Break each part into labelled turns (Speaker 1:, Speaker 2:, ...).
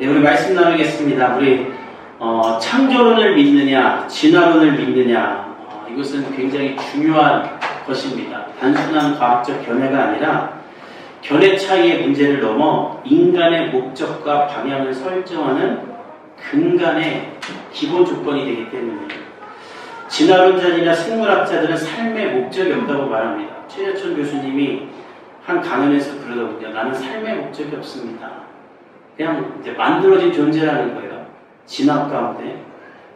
Speaker 1: 네, 우리 말씀 나누겠습니다. 우리 창조론을 믿느냐, 진화론을 믿느냐, 이것은 굉장히 중요한 것입니다. 단순한 과학적 견해가 아니라 견해 차이의 문제를 넘어 인간의 목적과 방향을 설정하는 근간의 기본 조건이 되기 때문입니다. 진화론자들이나 생물학자들은 삶의 목적이 없다고 말합니다. 최재천 교수님이 한 강연에서 그러더군요. 나는 삶의 목적이 없습니다. 그냥 이제 만들어진 존재라는 거예요. 진화 가운데.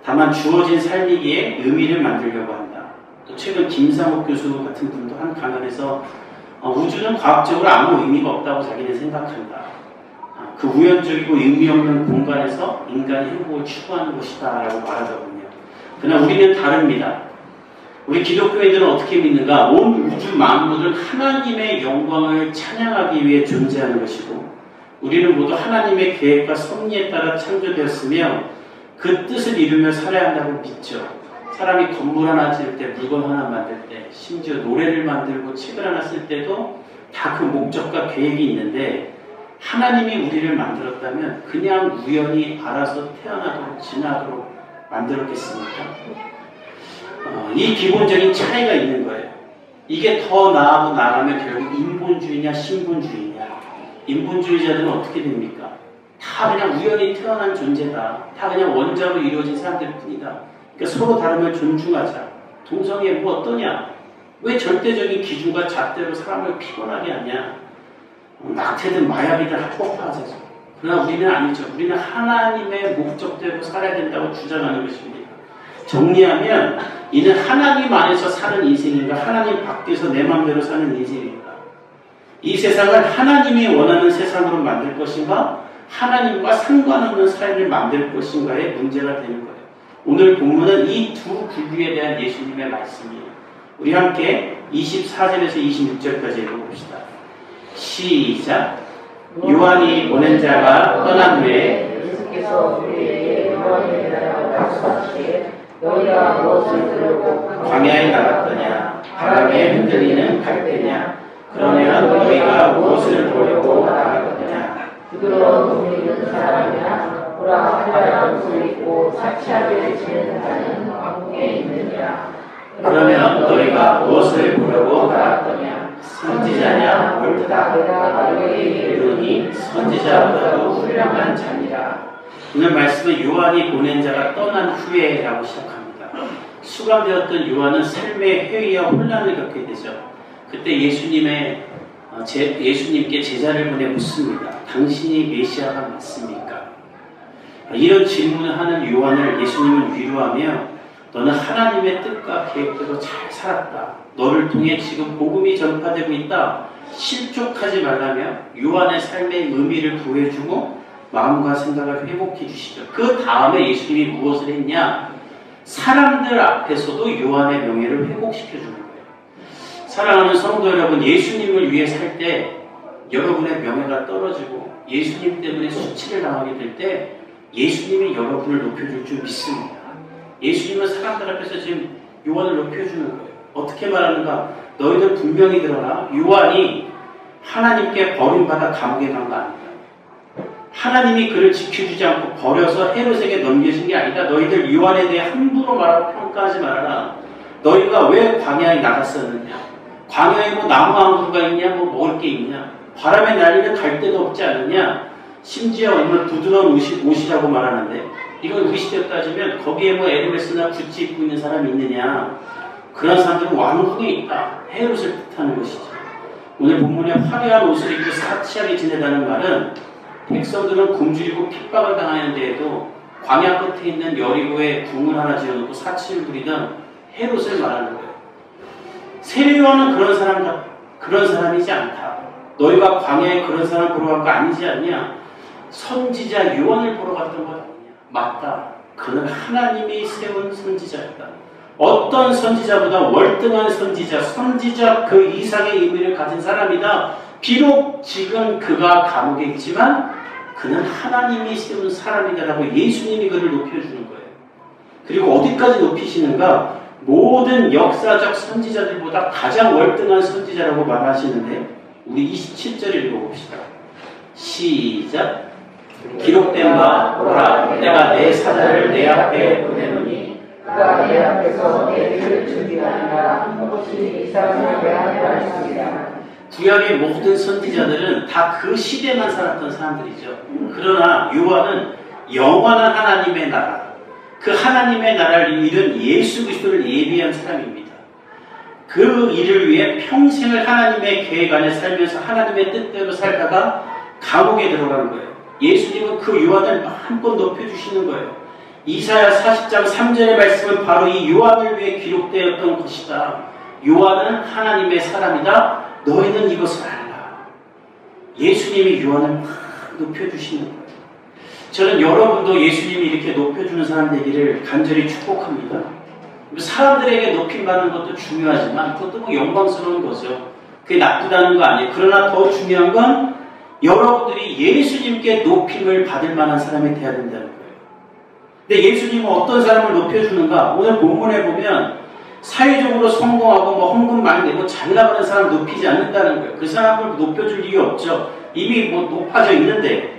Speaker 1: 다만 주어진 삶이기에 의미를 만들려고 한다. 또 최근 김상욱 교수 같은 분도 한 강연에서 우주는 과학적으로 아무 의미가 없다고 자기는 생각한다. 그 우연적이고 의미 없는 공간에서 인간이 행복을 추구하는 것이다 라고 말하더군요. 그러나 우리는 다릅니다. 우리 기독교인들은 어떻게 믿는가? 온 우주 만물은 하나님의 영광을 찬양하기 위해 존재하는 것이고 우리는 모두 하나님의 계획과 섭리에 따라 창조되었으며 그 뜻을 이루며 살아야 한다고 믿죠. 사람이 건물 하나 지을 때, 물건 하나 만들 때, 심지어 노래를 만들고 책을 하나 쓸 때도 다 그 목적과 계획이 있는데 하나님이 우리를 만들었다면 그냥 우연히 알아서 태어나도록 진화하도록 만들었겠습니까? 이 기본적인 차이가 있는 거예요. 이게 더 나아가고 나가면 결국 인본주의냐 신본주의냐. 인본주의자들은 어떻게 됩니까? 다 그냥 우연히 태어난 존재다. 다 그냥 원자로 이루어진 사람들 뿐이다. 그러니까 서로 다름을 존중하자. 동성애 뭐 어떠냐? 왜 절대적인 기준과 잣대로 사람을 피곤하게 하냐? 낙태든 마약이든 합법화하자. 그러나 우리는 아니죠. 우리는 하나님의 목적대로 살아야 된다고 주장하는 것입니다. 정리하면 이는 하나님 안에서 사는 인생인가 하나님 밖에서 내 마음대로 사는 인생인가. 이 세상을 하나님이 원하는 세상으로 만들 것인가 하나님과 상관없는 삶을 만들 것인가의 문제가 되는 거예요. 오늘 본문은 이 두 분류에 대한 예수님의 말씀이에요. 우리 함께 24절에서 26절까지 읽어봅시다. 시작. 요한이 보낸 자가 떠난 후에
Speaker 2: 예수께서 우리에게 요한이 나라고 말씀하시기에 너희가 무엇을 들고
Speaker 1: 광야에 나갔더냐 바람에 흔들리는 갈대냐 그러면 너희가 무엇을 보려고 나갔더냐
Speaker 2: 부드러운 눈이 있는 사람이나 보라 하얀 옷을 입고 사치하게 지내는 자는 왕궁에 있느니라.
Speaker 1: 그러면 너희가 무엇을 보려고 나갔더냐 선지자냐 옳다
Speaker 2: 내가 너희에게
Speaker 1: 이르노니 선지자보다도 훌륭한 자니라. 오늘 말씀은 요한이 보낸 자가 떠난 후에라고 시작합니다. 수감되었던 요한은 삶의 회의와 혼란을 겪게 되죠. 그때 예수님께 제자를 보내 묻습니다. 당신이 메시아가 맞습니까? 이런 질문을 하는 요한을 예수님은 위로하며 너는 하나님의 뜻과 계획대로 잘 살았다. 너를 통해 지금 복음이 전파되고 있다. 실족하지 말라며 요한의 삶의 의미를 구해주고 마음과 생각을 회복해 주시죠. 그 다음에 예수님이 무엇을 했냐? 사람들 앞에서도 요한의 명예를 회복시켜 주는 거예요. 사랑하는 성도 여러분, 예수님을 위해 살 때 여러분의 명예가 떨어지고 예수님 때문에 수치를 당하게 될 때 예수님이 여러분을 높여줄 줄 믿습니다. 예수님은 사람들 앞에서 지금 요한을 높여주는 거예요. 어떻게 말하는가? 너희들 분명히 들어라. 요한이 하나님께 버림받아 감옥에 간 거 아니다. 하나님이 그를 지켜주지 않고 버려서 헤롯에게 넘겨진 게 아니다. 너희들 요한에 대해 함부로 말하고 평가하지 말아라. 너희가 왜 광야에 나갔었느냐? 광야에 뭐 나무 한 그루가 있냐? 뭐 먹을 게 있냐? 바람에 날리는 갈대도 없지 않느냐? 심지어 오늘 부드러운 옷이라고 말하는데 이건 우리 시대 따지면 거기에 뭐 에르메스나 구찌 입고 있는 사람이 있느냐? 그런 사람들은 왕궁에 있다. 헤롯을 뜻하는 것이죠. 오늘 본문에 화려한 옷을 입고 사치하게 지내다는 말은 백성들은 굶주리고 핍박을 당하는 데에도 광야 끝에 있는 여리고에 궁을 하나 지어놓고 사치를 부리던 헤롯을 말하는 거예요. 세례요한은 그런 사람이지 않다. 너희가 광야에 그런 사람 보러 간 거 아니지 않냐? 선지자 요한을 보러 갔던 것 아니냐? 맞다. 그는 하나님이 세운 선지자였다. 어떤 선지자보다 월등한 선지자 그 이상의 의미를 가진 사람이다. 비록 지금 그가 감옥에 있지만 그는 하나님이 세운 사람이다라고 예수님이 그를 높여주는 거예요. 그리고 어디까지 높이시는가? 모든 역사적 선지자들보다 가장 월등한 선지자라고 말하시는데 우리 27절 읽어봅시다. 시작. 기록된 바 보라 내가 내 사자를 내 앞에 보내노니
Speaker 2: 그가 내 앞에서 내 길을 준비하리라. 혹시 이 사람을 대한 말씀이다.
Speaker 1: 구약의 모든 선지자들은 다 그 시대만 살았던 사람들이죠. 그러나 요한은 영원한 하나님의 나라, 그 하나님의 나라를 이룬 예수 그리스도를 예비한 사람입니다. 그 일을 위해 평생을 하나님의 계획 안에 살면서 하나님의 뜻대로 살다가 감옥에 들어간 거예요. 예수님은 그 요한을 마음껏 높여주시는 거예요. 이사야 40장 3절의 말씀은 바로 이 요한을 위해 기록되었던 것이다. 요한은 하나님의 사람이다. 너희는 이것을 알라. 예수님이 요한을 막 높여주시는 거예요. 저는 여러분도 예수님이 이렇게 높여주는 사람 되기를 간절히 축복합니다. 사람들에게 높임받는 것도 중요하지만 그것도 뭐 영광스러운 거죠. 그게 나쁘다는 거 아니에요. 그러나 더 중요한 건 여러분들이 예수님께 높임을 받을 만한 사람이 되어야 된다는 거예요. 근데 예수님은 어떤 사람을 높여주는가? 오늘 본문에 보면 사회적으로 성공하고 뭐 헌금 많이 내고 잘 나가는 사람 높이지 않는다는 거예요. 그 사람을 높여줄 이유 없죠. 이미 뭐 높아져 있는데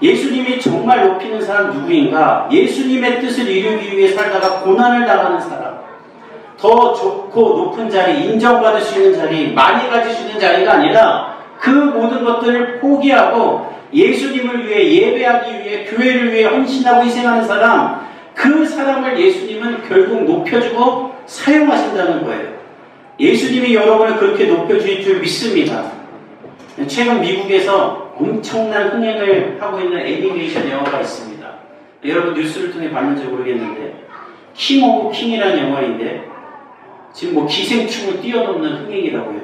Speaker 1: 예수님이 정말 높이는 사람 누구인가? 예수님의 뜻을 이루기 위해 살다가 고난을 당하는 사람, 더 좋고 높은 자리, 인정받을 수 있는 자리, 많이 가질 수 있는 자리가 아니라 그 모든 것들을 포기하고 예수님을 위해 예배하기 위해 교회를 위해 헌신하고 희생하는 사람, 그 사람을 예수님은 결국 높여주고 사용하신다는 거예요. 예수님이 여러분을 그렇게 높여주실 줄 믿습니다. 최근 미국에서 엄청난 흥행을 하고 있는 애니메이션 영화가 있습니다. 여러분 뉴스를 통해 봤는지 모르겠는데 킹 오브 킹이라는 영화인데 지금 뭐 기생충을 뛰어넘는 흥행이라고요.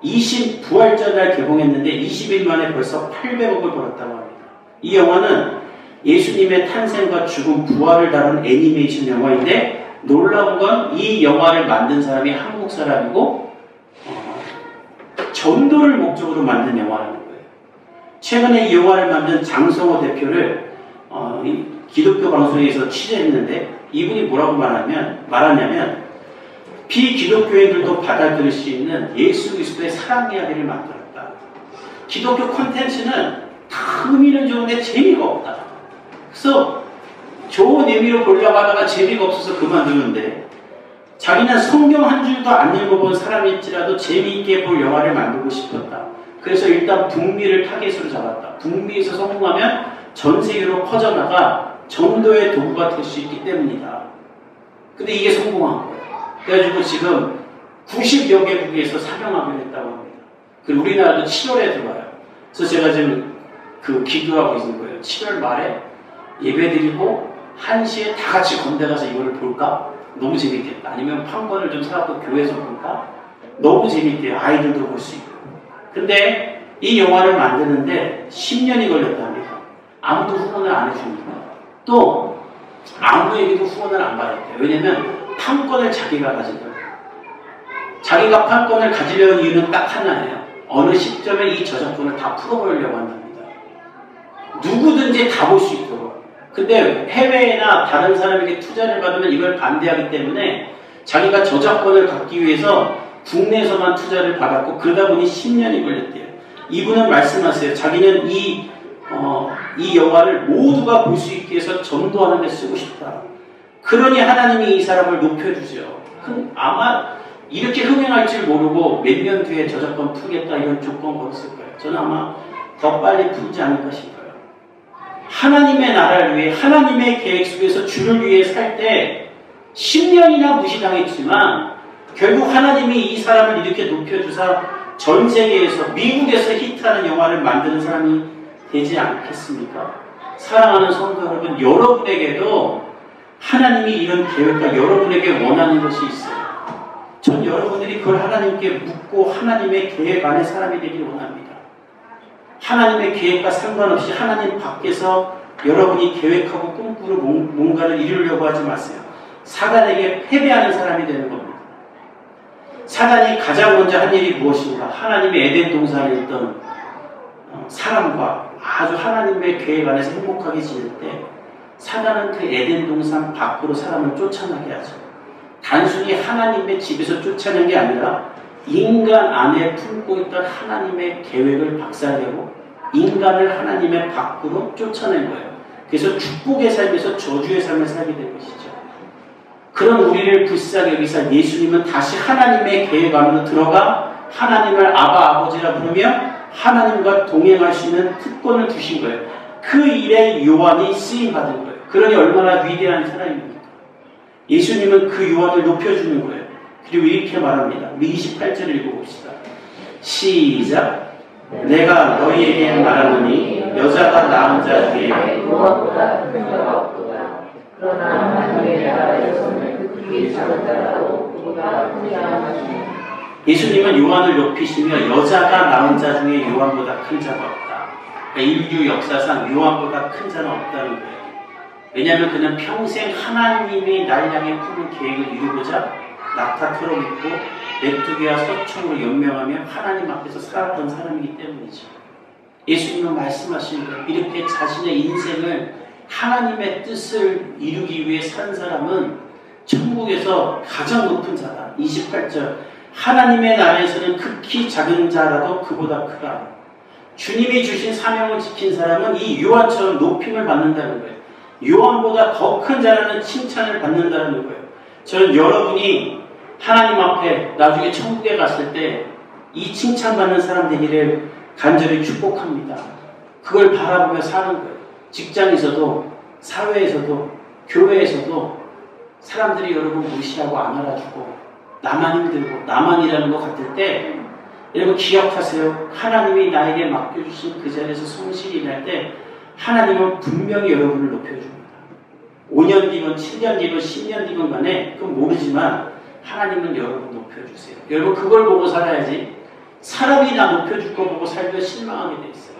Speaker 1: 20부활절 개봉했는데 20일 만에 벌써 800억을 벌었다고 합니다. 이 영화는 예수님의 탄생과 죽음, 부활을 다룬 애니메이션 영화인데 놀라운 건 이 영화를 만든 사람이 한국 사람이고 전도를 목적으로 만든 영화라는 거예요. 최근에 이 영화를 만든 장성호 대표를 기독교 방송에서 취재했는데 이분이 뭐라고 말하냐면 비기독교인들도 받아들일 수 있는 예수 그리스도의 사랑 이야기를 만들었다. 기독교 콘텐츠는 다 의미는 좋은데 재미가 없다. 그래서 좋은 의미로 보려고 하다가 재미가 없어서 그만두는데 자기는 성경 한 줄도 안 읽어본 사람일지라도 재미있게 볼 영화를 만들고 싶었다. 그래서 일단 북미를 타겟으로 잡았다. 북미에서 성공하면 전 세계로 퍼져나가 전도의 도구가 될 수 있기 때문이다. 근데 이게 성공한 거예요. 그래가지고 지금 90여 개국에서 상영하기로 했다고 합니다. 그리고 우리나라도 7월에 들어와요. 그래서 제가 지금 기도하고 있는 거예요. 7월 말에 예배드리고 1시에 다 같이 건대 가서 이거를 볼까? 너무 재밌겠다. 아니면 판권을 좀 사갖고 교회에서 볼까? 너무 재밌대요. 아이들도 볼 수 있고. 근데 이 영화를 만드는데 10년이 걸렸답니다. 아무도 후원을 안 해줍니다. 또 아무에게도 후원을 안 받았대요. 왜냐면 판권을 자기가 가지더라고요. 자기가 판권을 가지려는 이유는 딱 하나예요. 어느 시점에 이 저작권을 다 풀어버리려고 한답니다. 누구든지 다 볼 수 있도록. 근데 해외나 다른 사람에게 투자를 받으면 이걸 반대하기 때문에 자기가 저작권을 갖기 위해서 국내에서만 투자를 받았고 그러다 보니 10년이 걸렸대요. 이분은 말씀하세요. 자기는 이 영화를 모두가 볼 수 있게 해서 전도하는 데 쓰고 싶다. 그러니 하나님이 이 사람을 높여주죠. 아마 이렇게 흥행할 줄 모르고 몇 년 뒤에 저작권 풀겠다 이런 조건 걸었을 거예요. 저는 아마 더 빨리 풀지 않을까 싶어요. 하나님의 나라를 위해 하나님의 계획 속에서 주를 위해 살 때 10년이나 무시당했지만 결국 하나님이 이 사람을 이렇게 높여주사 전 세계에서 미국에서 히트하는 영화를 만드는 사람이 되지 않겠습니까? 사랑하는 성도 여러분, 여러분에게도 하나님이 이런 계획과 여러분에게 원하는 것이 있어요. 전 여러분들이 그걸 하나님께 묻고 하나님의 계획 안에 사람이 되기를 원합니다. 하나님의 계획과 상관없이 하나님 밖에서 여러분이 계획하고 꿈꾸는 뭔가를 이루려고 하지 마세요. 사단에게 패배하는 사람이 되는 겁니다. 사단이 가장 먼저 한 일이 무엇인가? 하나님의 에덴 동산에 있던 사람과 아주 하나님의 계획 안에서 행복하게 지낼 때 사단은 그 에덴 동산 밖으로 사람을 쫓아나게 하죠. 단순히 하나님의 집에서 쫓아낸 게 아니라 인간 안에 품고 있던 하나님의 계획을 박살내고 인간을 하나님의 밖으로 쫓아낸 거예요. 그래서 축복의 삶에서 저주의 삶을 살게 된 것이죠. 그런 우리를 불쌍히 여기서 예수님은 다시 하나님의 계획 안으로 들어가 하나님을 아바 아버지라 부르며 하나님과 동행할 수 있는 특권을 주신 거예요. 그 일에 요한이 쓰임받은 거예요. 그러니 얼마나 위대한 사람입니까? 예수님은 그 요한을 높여주는 거예요. 그리고 이렇게 말합니다. 우리 28절 읽어봅시다. 시작. 내가 너희에게 말하노니 여자가 낳은 자 중에
Speaker 2: 요한보다 큰 자가 없도다. 그러나 하나님의 나라에서는 크게 작은 자라도 그보다 큰 자가 많으니.
Speaker 1: 예수님은 요한을 높이시며 여자가 낳은 자 중에 요한보다 큰 자가 없다. 그러니까 인류 역사상 요한보다 큰 자는 없다는 거예요. 왜냐하면 그는 평생 하나님이 날 향해 품은 계획을 이루고자 낙타처럼 입고 메뚜기와 서충으로 연명하며 하나님 앞에서 살았던 사람이기 때문이죠. 예수님은 말씀하신 거예요. 이렇게 자신의 인생을 하나님의 뜻을 이루기 위해 산 사람은 천국에서 가장 높은 자다. 28절. 하나님의 나라에서는 극히 작은 자라도 그보다 크다. 주님이 주신 사명을 지킨 사람은 이 요한처럼 높임을 받는다는 거예요. 요한보다 더 큰 자라는 칭찬을 받는다는 거예요. 저는 여러분이 하나님 앞에 나중에 천국에 갔을 때 이 칭찬받는 사람 되기를 간절히 축복합니다. 그걸 바라보며 사는 거예요. 직장에서도 사회에서도 교회에서도 사람들이 여러분 무시하고 안 알아주고 나만 힘들고 나만 일하는 것 같을 때 여러분 기억하세요. 하나님이 나에게 맡겨주신 그 자리에서 성실히 일할 때 하나님은 분명히 여러분을 높여줍니다. 5년 뒤건 7년 뒤건 10년 뒤건 간에 그건 모르지만 하나님은 여러분 높여주세요. 여러분 그걸 보고 살아야지. 사람이 나 높여줄 거 보고 살면 실망하게 돼 있어요.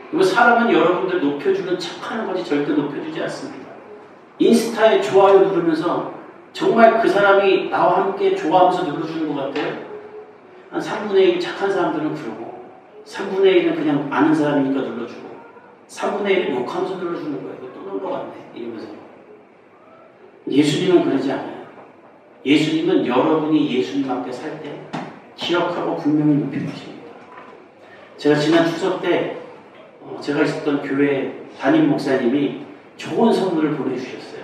Speaker 1: 그리고 사람은 여러분들 높여주는 척하는 거지 절대 높여주지 않습니다. 인스타에 좋아요 누르면서 정말 그 사람이 나와 함께 좋아하면서 눌러주는 것 같아요. 한 3분의 1 착한 사람들은 그러고 3분의 1은 그냥 아는 사람이니까 눌러주고 3분의 1은 욕하면서 눌러주는 거예요. 또 눌러갔네 이러면서. 예수님은 그러지 않아요. 예수님은 여러분이 예수님 앞에 살 때 기억하고 분명히 높여주십니다. 제가 지난 추석 때 제가 있었던 교회 담임 목사님이 좋은 선물을 보내주셨어요.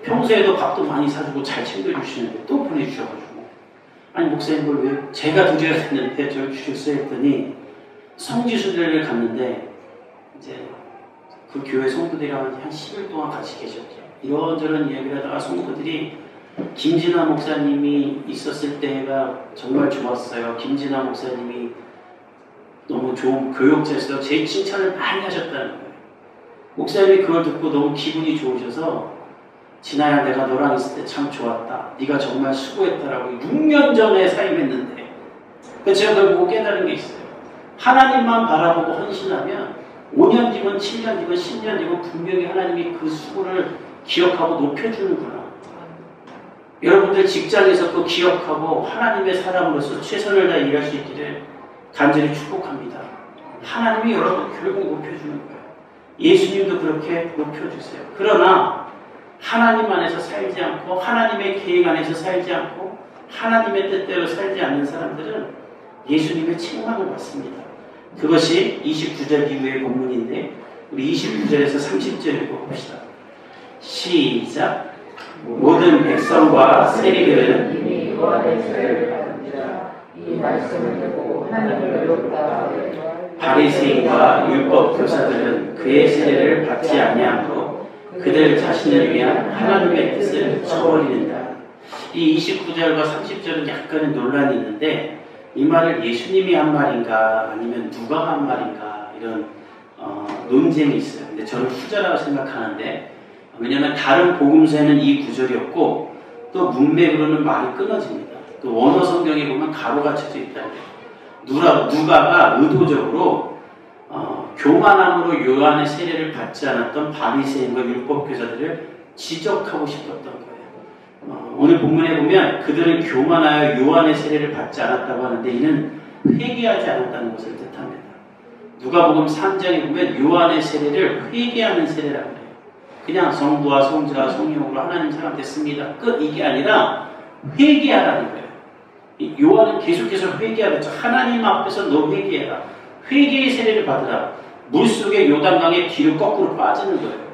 Speaker 1: 평소에도 밥도 많이 사주고 잘 챙겨주시는데 또 보내주셔가지고 아니 목사님 그걸 왜 제가 드려야 되는데 저를 주셨어요 했더니 성지순례를 갔는데 이제 그 교회 성도들이랑 한 10일 동안 같이 계셨죠. 이런저런 이야기를 하다가 성도들이 김진아 목사님이 있었을 때가 정말 좋았어요. 김진아 목사님이 너무 좋은 교육자였어요. 제 칭찬을 많이 하셨다는 거예요. 목사님이 그걸 듣고 너무 기분이 좋으셔서 진아야 내가 너랑 있을 때 참 좋았다. 네가 정말 수고했다라고 6년 전에 사임했는데 그래서 제가 그걸 보고 깨달은 게 있어요. 하나님만 바라보고 헌신하면 5년 뒤건 7년 뒤건 10년 뒤건 분명히 하나님이 그 수고를 기억하고 높여주는구나. 여러분들 직장에서 그 기억하고 하나님의 사람으로서 최선을 다해 일할 수 있기를 간절히 축복합니다. 하나님이 여러분 결국 높여주는 거예요. 예수님도 그렇게 높여주세요. 그러나 하나님 안에서 살지 않고 하나님의 계획 안에서 살지 않고 하나님의 뜻대로 살지 않는 사람들은 예수님의 책망을 받습니다. 그것이 29절 이후의 본문인데 우리 29절에서 30절 읽어봅시다. 시작. 모든 백성과 세리들은
Speaker 2: 이미 요한의 세례를 받은지라 이 말씀을 듣고 하나님을 높다.
Speaker 1: 바리새인과 율법 교사들은 그의 세례를 받지 아니하므로 그들 자신을 위한 하나님의 뜻을 저버린다. 이 29절과 30절은 약간의 논란이 있는데 이 말을 예수님이 한 말인가 아니면 누가 한 말인가 이런 논쟁이 있어요. 근데 저는 후자라고 생각하는데 왜냐하면 다른 복음서에는 이 구절이 없고 또 문맥으로는 말이 끊어집니다. 또 원어 성경에 보면 가로가 쳐져 있다고 해요. 누가가 의도적으로 교만함으로 요한의 세례를 받지 않았던 바리새인과 율법교사들을 지적하고 싶었던 거예요. 오늘 본문에 보면 그들은 교만하여 요한의 세례를 받지 않았다고 하는데 이는 회개하지 않았다는 것을 뜻합니다. 누가복음 3장에 보면 요한의 세례를 회개하는 세례라고 해요. 그냥 성부와 성자와 성령으로 하나님 사람 됐습니다. 끝 이게 아니라 회개하라는 거예요. 요한은 계속해서 회개하랬죠. 하나님 앞에서 너 회개해라. 회개의 세례를 받으라. 물속에 요단강의 뒤로 거꾸로 빠지는 거예요.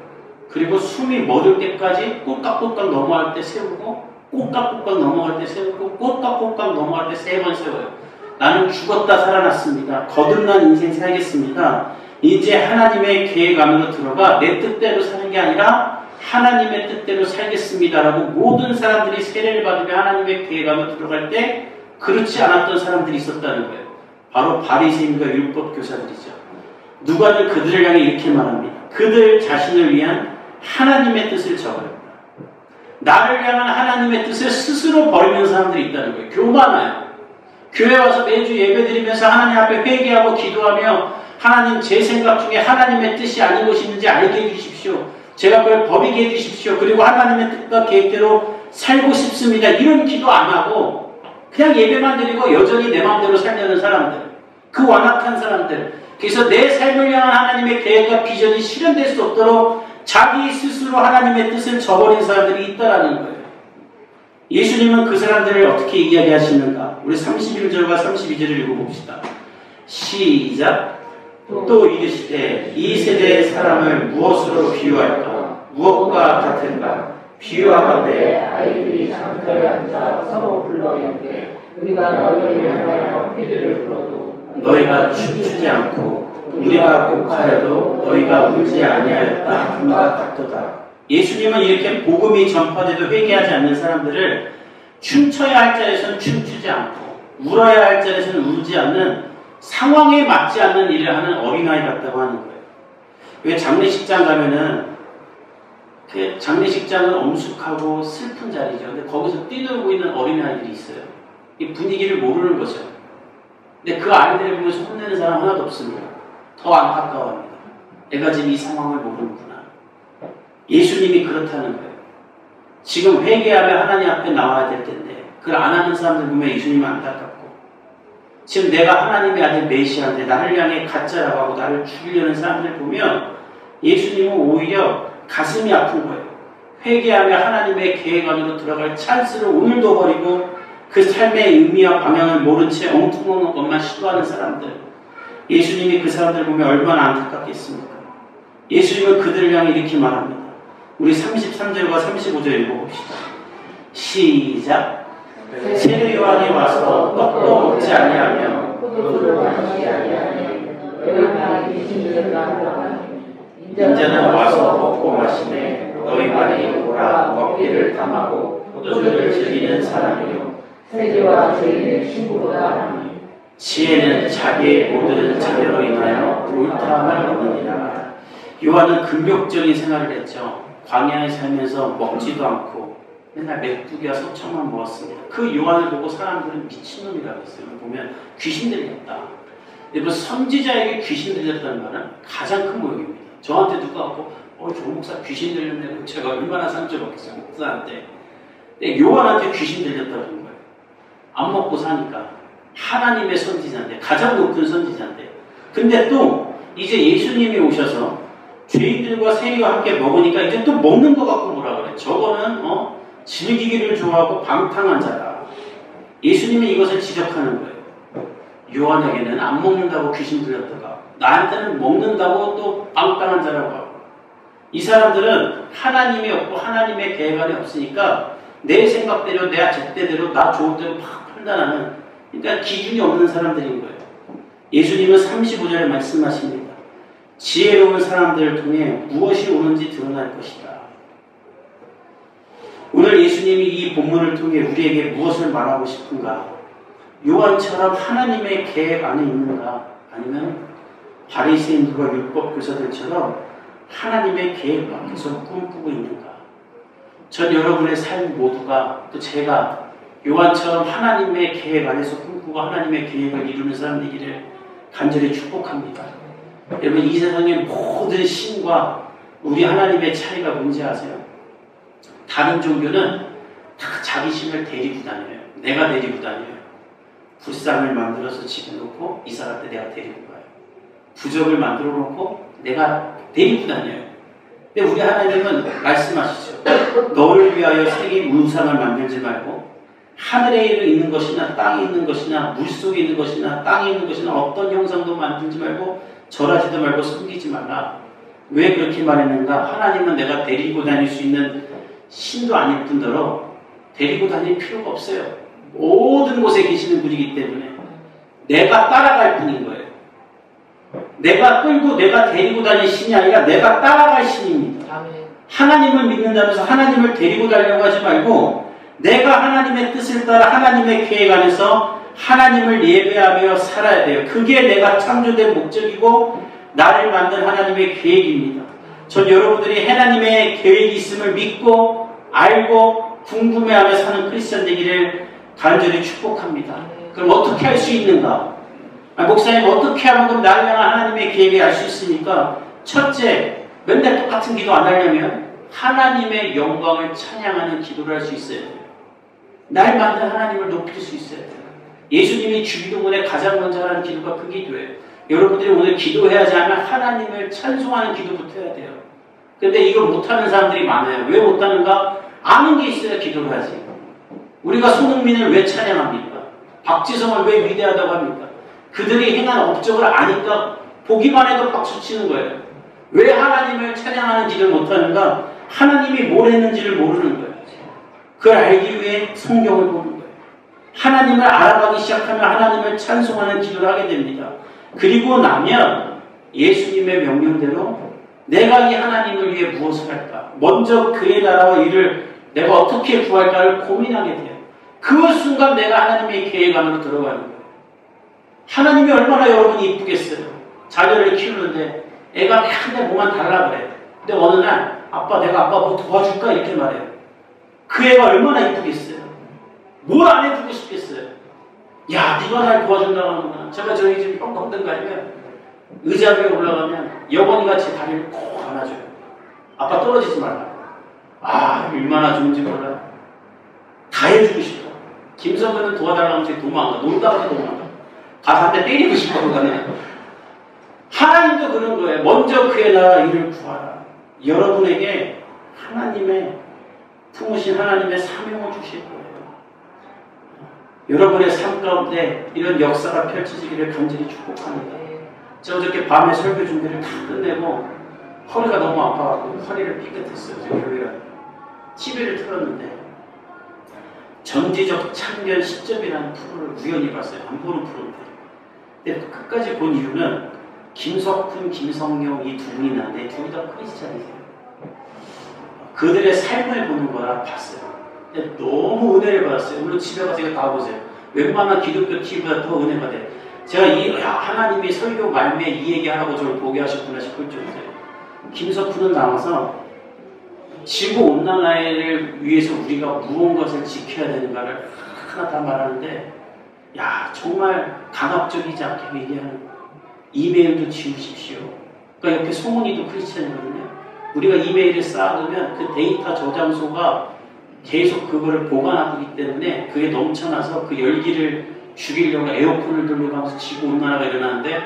Speaker 1: 그리고 숨이 멎을 때까지 꼬깍꼬깍 넘어갈 때 세우고 꼬깍꼬깍 넘어갈 때 세우고 꼬깍꼬깍 넘어갈 때 3번 세워요. 나는 죽었다 살아났습니다. 거듭난 인생 살겠습니다. 이제 하나님의 계획 안으로 들어가 내 뜻대로 사는 게 아니라 하나님의 뜻대로 살겠습니다라고 모든 사람들이 세례를 받으며 하나님의 계획 안으로 들어갈 때 그렇지 않았던 사람들이 있었다는 거예요. 바로 바리새인과 율법 교사들이죠. 누가는 그들을 향해 이렇게 말합니다. 그들 자신을 위한 하나님의 뜻을 저버립니다. 나를 향한 하나님의 뜻을 스스로 버리는 사람들이 있다는 거예요. 교만해요. 교회 와서 매주 예배드리면서 하나님 앞에 회개하고 기도하며 하나님 제 생각 중에 하나님의 뜻이 아닌 것이 있는지 알게 해주십시오. 제가 그걸 버리게 해주십시오. 그리고 하나님의 뜻과 계획대로 살고 싶습니다. 이런 기도 안 하고 그냥 예배만 드리고 여전히 내 마음대로 살려는 사람들. 그 완악한 사람들. 그래서 내 삶을 향한 하나님의 계획과 비전이 실현될 수 없도록 자기 스스로 하나님의 뜻을 저버린 사람들이 있다라는 거예요. 예수님은 그 사람들을 어떻게 이야기하시는가? 우리 31절과 32절을 읽어봅시다. 시작. 또 이르시되 이 세대의 사람을 무엇으로 비유할까? 무엇과 같은가? 비유하건대
Speaker 2: 아이들이 장터에 앉아 서로 불러 이르되 우리가 너희를 위하여 피리를 불어도
Speaker 1: 너희가 춤추지 않고 우리가 곡하여도 너희가 울지 아니하였다 함과 같도다. 예수님은 이렇게 복음이 전파돼도 회개하지 않는 사람들을 춤춰야 할 자리에서는 춤추지 않고 울어야 할 자리에서는 울지 않는 상황에 맞지 않는 일을 하는 어린아이 같다고 하는 거예요. 왜 장례식장 가면은 그 장례식장은 엄숙하고 슬픈 자리죠. 근데 거기서 뛰놀고 있는 어린아이들이 있어요. 이 분위기를 모르는 거죠. 근데 그 아이들을 보면서 혼내는 사람 하나도 없습니다. 더 안타까워합니다. 내가 지금 이 상황을 모르는구나. 예수님이 그렇다는 거예요. 지금 회개하며 하나님 앞에 나와야 될 텐데 그걸 안 하는 사람들 보면 예수님은 안타깝고 지금 내가 하나님의 아들 메시아인데 나를 향해 가짜라고 하고 나를 죽이려는 사람들 보면 예수님은 오히려 가슴이 아픈 거예요. 회개하며 하나님의 계획 안으로 들어갈 찬스를 오늘도 버리고 그 삶의 의미와 방향을 모른 채 엉뚱한 것만 시도하는 사람들. 예수님이 그 사람들을 보면 얼마나 안타깝겠습니까? 예수님은 그들을 향해 이렇게 말합니다. 우리 33절과 35절 읽어봅시다. 시작. 세례 요한이 와서 떡도 먹지 아니하며
Speaker 2: 포도주를 마시지 아니하니 너희가 귀신들과
Speaker 1: 인자는 와서 먹고 마시네 너희만이 오라 먹기를 탐하고 포도주를 즐기는 사람이요
Speaker 2: 세계와 죄인의 친구보다
Speaker 1: 지혜는 자기의 모든 자녀로 인하여 옳다함을 얻느니라. 요한은 금욕적인 생활을 했죠. 광야에 살면서 먹지도 않고 맨날 메뚜기와 소청만 먹었습니다. 그 요한을 보고 사람들은 미친놈이라고 했어요. 보면 귀신 들렸다. 여러분 선지자에게 귀신 들렸다는 말은 가장 큰 모욕입니다. 저한테 누가 왔고 조 목사 귀신 들렸네. 제가 얼마나 상처받겠어요. 목사한테. 근데 요한한테 귀신 들렸다는 거예요. 안 먹고 사니까. 하나님의 선지자인데 가장 높은 선지자인데 근데 또 이제 예수님이 오셔서 죄인들과 세리와 함께 먹으니까 이제 또 먹는 거 갖고 뭐라 그래. 저거는 즐기기를 좋아하고 방탕한 자다. 예수님이 이것을 지적하는 거예요. 요한에게는 안 먹는다고 귀신 들렸다가 나한테는 먹는다고 또 방탕한 자라고 하고 이 사람들은 하나님이 없고 하나님의 계획 안에 없으니까 내 생각대로 내 잣대대로 나 좋은 대로 막 판단하는 그러니까 기준이 없는 사람들인 거예요. 예수님은 35절에 말씀하십니다. 지혜로운 사람들을 통해 무엇이 옳은지 드러날 것이다. 오늘 예수님이 이 본문을 통해 우리에게 무엇을 말하고 싶은가? 요한처럼 하나님의 계획 안에 있는가? 아니면 바리새인들과 율법 교사들처럼 하나님의 계획 밖에서 꿈꾸고 있는가? 전 여러분의 삶 모두가 또 제가 요한처럼 하나님의 계획 안에서 꿈꾸고 하나님의 계획을 이루는 사람 되기를 간절히 축복합니다. 여러분 이 세상의 모든 신과 우리 하나님의 차이가 뭔지 아세요? 다른 종교는 다 자기 신을 데리고 다녀요. 내가 데리고 다녀요. 불상을 만들어서 집에 놓고 이사 갈 때 내가 데리고 가요. 부적을 만들어 놓고 내가 데리고 다녀요. 근데 우리 하나님은 말씀하시죠. 너를 위하여 새긴 우상을 만들지 말고 하늘에 있는 것이나 땅에 있는 것이나 물속에 있는 것이나 땅에 있는 것이나 어떤 형상도 만들지 말고 절하지도 말고 섬기지 말라. 왜 그렇게 말했는가? 하나님은 내가 데리고 다닐 수 있는 신도 아닐 뿐더러 데리고 다닐 필요가 없어요. 모든 곳에 계시는 분이기 때문에 내가 따라갈 뿐인 거예요. 내가 끌고 내가 데리고 다닐 신이 아니라 내가 따라갈 신입니다. 하나님을 믿는다면서 하나님을 데리고 다니려고 하지 말고 내가 하나님의 뜻을 따라 하나님의 계획 안에서 하나님을 예배하며 살아야 돼요. 그게 내가 창조된 목적이고 나를 만든 하나님의 계획입니다. 전 여러분들이 하나님의 계획이 있음을 믿고 알고 궁금해하며 사는 크리스천 되기를 간절히 축복합니다. 그럼 어떻게 할 수 있는가? 목사님 어떻게 하면 그럼 나를 향한 하나님의 계획을 알 수 있습니까? 첫째, 맨날 똑같은 기도 안 하려면 하나님의 영광을 찬양하는 기도를 할 수 있어야 돼요. 날 만든 하나님을 높일 수 있어야 돼요. 예수님이 주기도문에 가장 먼저 하는 기도가 그 기도예요. 여러분들이 오늘 기도해야지 하면 하나님을 찬송하는 기도부터 해야 돼요. 근데 이걸 못하는 사람들이 많아요. 왜 못하는가? 아는 게 있어야 기도를 하지. 우리가 손흥민을 왜 찬양합니까? 박지성을 왜 위대하다고 합니까? 그들이 행한 업적을 아니까 보기만 해도 박수치는 거예요. 왜 하나님을 찬양하는 기도를 못하는가? 하나님이 뭘 했는지를 모르는 거예요. 그걸 알기 위해 성경을 보는 거예요. 하나님을 알아가기 시작하면 하나님을 찬송하는 기도를 하게 됩니다. 그리고 나면 예수님의 명령대로 내가 이 하나님을 위해 무엇을 할까? 먼저 그의 나라와 일을 내가 어떻게 구할까를 고민하게 돼요. 그 순간 내가 하나님의 계획 안으로 들어가는 거예요. 하나님이 얼마나 여러분이 이쁘겠어요. 자녀를 키우는데 애가 맨날 뭐만 달라 그래. 근데 어느 날 아빠 내가 아빠 뭐 도와줄까? 이렇게 말해요. 그 애가 얼마나 이쁘겠어요. 뭘 안 해주고 싶겠어요. 야 네가 날 도와준다고 하는구나. 제가 저희 집 평범동 가면 의자 위에 올라가면 영원히가 제 다리를 꼭 안아줘요. 아빠 떨어지지 말라. 아 얼마나 좋은지 몰라요. 다 해주고 싶어. 김성근은 도와달라고 하면 도망가. 놀다가 도망가. 가서 한 대 때리고 싶어. 그거는. 하나님도 그런 거예요. 먼저 그의 나라 일을 구하라. 여러분에게 하나님의 품으신 하나님의 사명을 주실 거예요. 여러분의 삶 가운데 이런 역사가 펼쳐지기를 간절히 축복합니다. 제가 어저께 밤에 설교 준비를 다 끝내고 허리가 너무 아파가지고 허리를 삐끗했어요. 저 교회가 TV를 틀었는데 전지적 참견 시점이라는 프로를 우연히 봤어요. 안 보는 프로인데. 근데 끝까지 본 이유는 김석훈, 김성령 이 두 분이 나는데 둘 다 크리스찬이세요. 그들의 삶을 보는 거라 봤어요. 근데 너무 은혜를 받았어요. 물론 집에 가서 이거 다 보세요. 웬만한 기독교 TV보다 더 은혜가 돼. 제가 하나님이 설교 말미에 이 얘기하라고 저를 보게 하셨구나 싶을 정도예요. 김석훈은 나와서 지구온난화를 위해서 우리가 무언가를 지켜야 되는가를 하나 다 말하는데 야 정말 강압적이지 않게 얘기하는 거예요. 이메일도 지우십시오. 그러니까 옆에 송은이도 크리스찬이거든요. 우리가 이메일을 쌓아두면 그 데이터 저장소가 계속 그거를 보관하고 있기 때문에 그게 넘쳐나서 그 열기를 죽이려고 에어컨을 돌리고 하면서 지구온난화가 일어나는데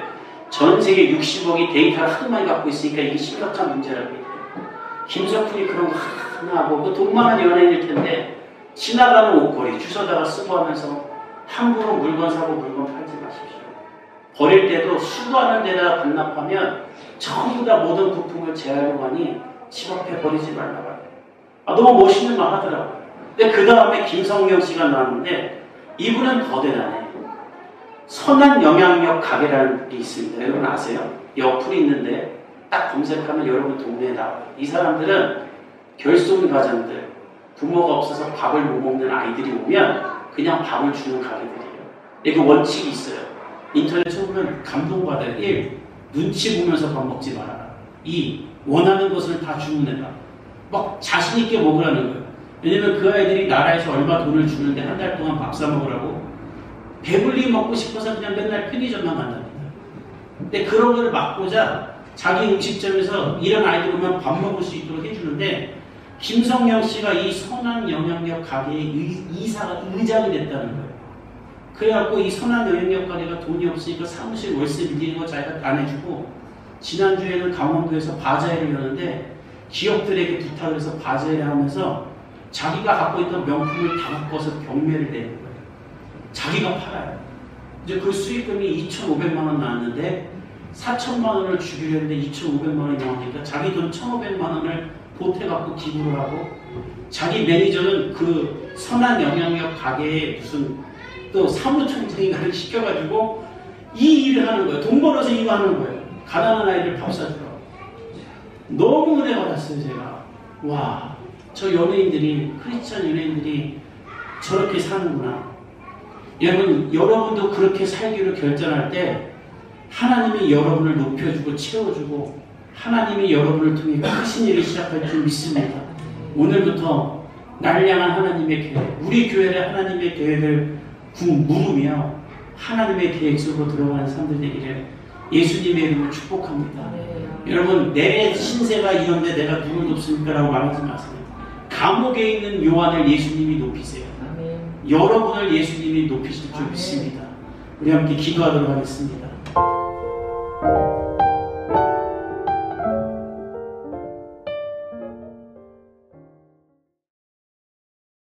Speaker 1: 전 세계 60억이 데이터를 하도 많이 갖고 있으니까 이게 심각한 문제라고 해요. 김석훈이 그런 거 하나 하고 그 돈 많은 연예인일 텐데 지나가는 옷걸이 주워다가 쓰고 하면서 함부로 물건 사고 물건 팔지 마십시오. 버릴 때도 수거하는 데다가 반납하면 전부 다 모든 부품을 재활용하고 하니 집 앞에 버리지 말라고 해요. 너무 멋있는 말 하더라고요. 근데 그 다음에 김성경 씨가 나왔는데 이분은 더 대단해요. 선한 영향력 가게라는 게 있습니다. 여러분 아세요? 이 어플이 있는데 딱 검색하면 여러분 동네에 나와요. 이 사람들은 결손 가장들, 부모가 없어서 밥을 못 먹는 아이들이 오면 그냥 밥을 주는 가게들이에요. 이게 원칙이 있어요. 인터넷 쳐보면 감동받아요. 1. 눈치 보면서 밥 먹지 말아라. 2. 원하는 것을 다 주문해라. 막 자신있게 먹으라는 거예요. 왜냐면 그 아이들이 나라에서 얼마 돈을 주는데 한 달 동안 밥 사 먹으라고 배불리 먹고 싶어서 그냥 맨날 편의점만 간답니다. 근데 그런 거를 막고자 자기 음식점에서 이런 아이들 오면 밥 먹을 수 있도록 해주는데 김성령 씨가 이 선한 영향력 가게의 의장이 됐다는 거예요. 그래갖고 이 선한 영향력 가게가 돈이 없으니까 사무실 월세 밀리는 거 자기가 안 해주고 지난주에는 강원도에서 바자회를 여는데 기업들에게 부탁을 해서 바자회를 하면서 자기가 갖고 있던 명품을 다 묶어서 경매를 내는 거예요. 자기가 팔아요. 이제 그 수익금이 2,500만 원 나왔는데 4천만 원을 주기로 했는데 2,500만 원이 나오니까 자기 돈 1,500만 원을 보태갖고 기부를 하고, 자기 매니저는 그 선한 영향력 가게에 무슨 또 사무총장인가를 시켜가지고 이 일을 하는 거예요. 돈 벌어서 이거 하는 거예요. 가난한 아이들 밥 사주라고. 너무 은혜 받았어요, 제가. 와, 저 연예인들이, 크리스찬 연예인들이 저렇게 사는구나. 여러분, 여러분도 그렇게 살기로 결정할 때 하나님이 여러분을 높여주고 채워주고 하나님이 여러분을 통해 크신 일을 시작할 줄 믿습니다. 오늘부터 날 향한 하나님의 계획, 우리 교회를 하나님의 계획을 물으며 하나님의 계획 속으로 들어가는 사람들 되기를 예수님의 이름으로 축복합니다. 여러분, 내 신세가 이런데 내가 누굴 높습니까? 라고 말하지 마세요. 감옥에 있는 요한을 예수님이 높이세요. 여러분을 예수님이 높이실 줄 믿습니다. 우리 함께 기도하도록 하겠습니다.